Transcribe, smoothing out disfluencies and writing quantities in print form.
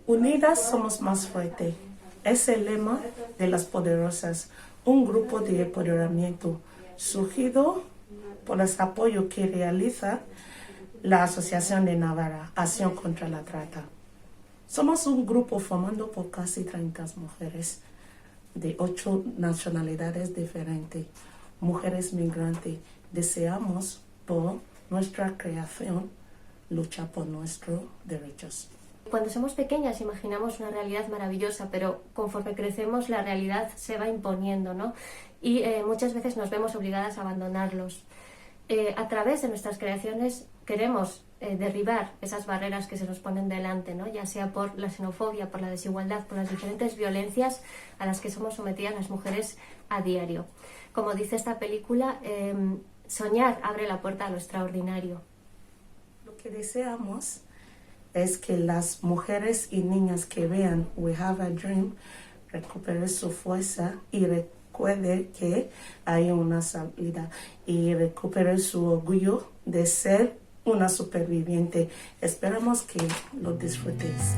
Unidas somos más fuertes. Es el lema de las poderosas, un grupo de empoderamiento surgido por el apoyo que realiza la Asociación de Navarra, Acción contra la Trata. Somos un grupo formado por casi 30 mujeres de 8 nacionalidades diferentes, mujeres migrantes. Deseamos por nuestra creación luchar por nuestros derechos. Cuando somos pequeñas imaginamos una realidad maravillosa, pero conforme crecemos la realidad se va imponiendo, ¿no? Y muchas veces nos vemos obligadas a abandonarlos. A través de nuestras creaciones queremos derribar esas barreras que se nos ponen delante, ¿no? Ya sea por la xenofobia, por la desigualdad, por las diferentes violencias a las que somos sometidas las mujeres a diario. Como dice esta película, soñar abre la puerta a lo extraordinario. Lo que deseamos es que las mujeres y niñas que vean We Have a Dream recuperen su fuerza y recuerden que hay una salida y recuperen su orgullo de ser una superviviente. Esperamos que lo disfrutéis.